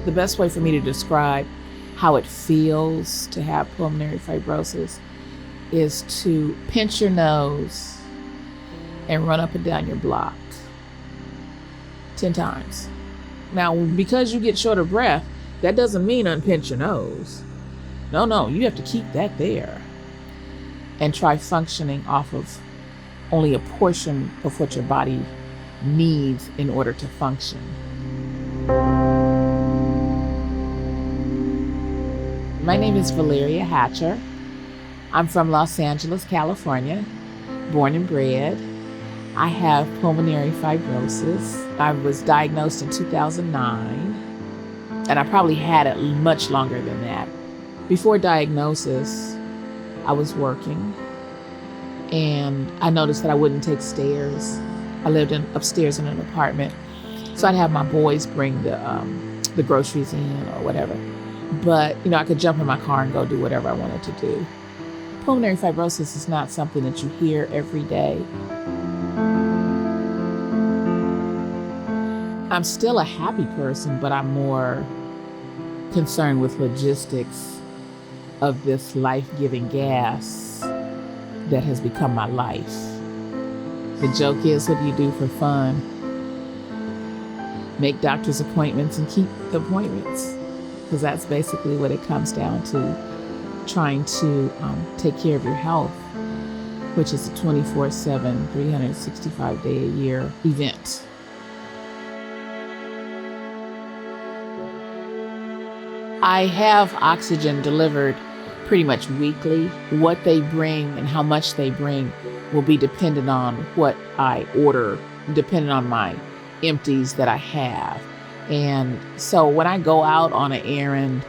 The best way for me to describe how it feels to have pulmonary fibrosis is to pinch your nose and run up and down your block 10 times. Now, because you get short of breath, that doesn't mean unpinch your nose. No, you have to keep that there and try functioning off of only a portion of what your body needs in order to function. My name is Valeria Hatcher. I'm from Los Angeles, California, born and bred. I have pulmonary fibrosis. I was diagnosed in 2009, and I probably had it much longer than that. Before diagnosis, I was working, and I noticed that I wouldn't take stairs. I lived upstairs in an apartment, so I'd have my boys bring the groceries in or whatever. But, I could jump in my car and go do whatever I wanted to do. Pulmonary fibrosis is not something that you hear every day. I'm still a happy person, but I'm more concerned with logistics of this life-giving gas that has become my life. The joke is, what do you do for fun? Make doctor's appointments and keep the appointments. Because that's basically what it comes down to, trying to take care of your health, which is a 24/7, 365-day-a-year event. I have oxygen delivered pretty much weekly. What they bring and how much they bring will be dependent on what I order, depending on my empties that I have. And so when I go out on an errand,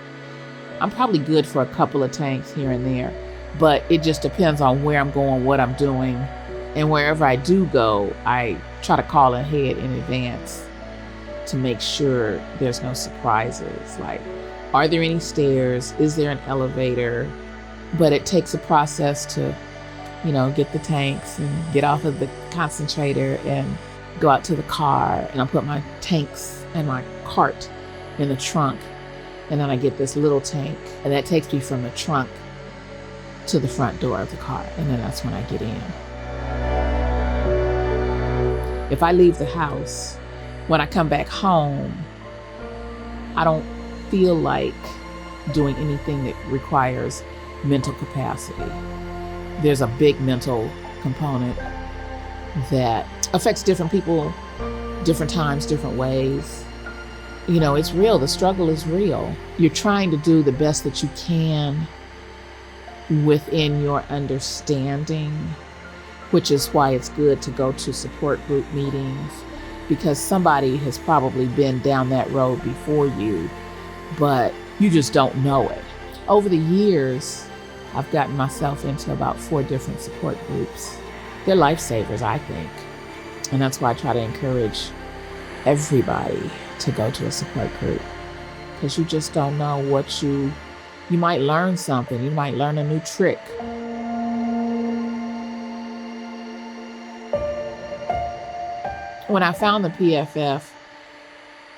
I'm probably good for a couple of tanks here and there, but it just depends on where I'm going, what I'm doing. And wherever I do go, I try to call ahead in advance to make sure there's no surprises. Like, are there any stairs? Is there an elevator? But it takes a process to, get the tanks and get off of the concentrator and go out to the car, and I'll put my tanks and my cart in the trunk, and then I get this little tank, and that takes me from the trunk to the front door of the car, and then that's when I get in. If I leave the house, when I come back home, I don't feel like doing anything that requires mental capacity. There's a big mental component that affects different people, different times, different ways. It's real. The struggle is real. You're trying to do the best that you can within your understanding, which is why it's good to go to support group meetings, because somebody has probably been down that road before you, but you just don't know it. Over the years, I've gotten myself into about 4 different support groups. They're lifesavers, I think. And that's why I try to encourage everybody to go to a support group, because you just don't know what you might learn something. You might learn a new trick. When I found the PFF,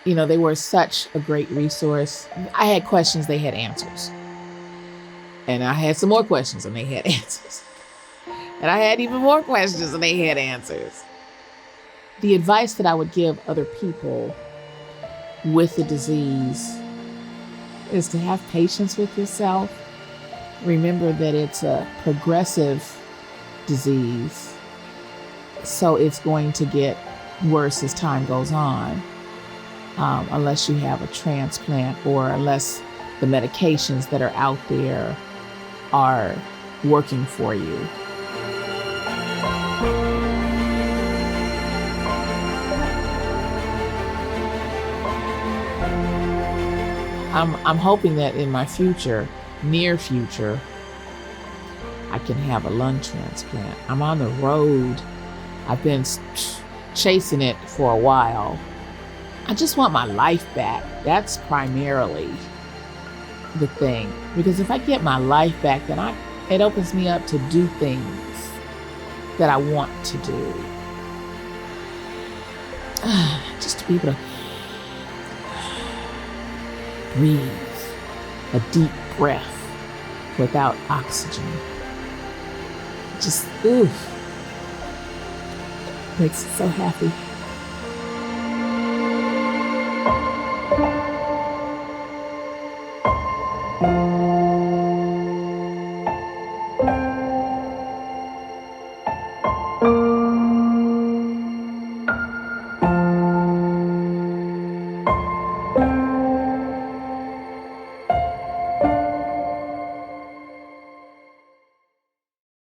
they were such a great resource. I had questions, they had answers. And I had some more questions and they had answers. And I had even more questions and they had answers. The advice that I would give other people with the disease is to have patience with yourself. Remember that it's a progressive disease, so it's going to get worse as time goes on, unless you have a transplant or unless the medications that are out there are working for you. I'm hoping that in my near future, I can have a lung transplant. I'm on the road. I've been chasing it for a while. I just want my life back. That's primarily the thing. Because if I get my life back, then it opens me up to do things that I want to do. Just to be able to breathe a deep breath without oxygen. Just, makes me so happy.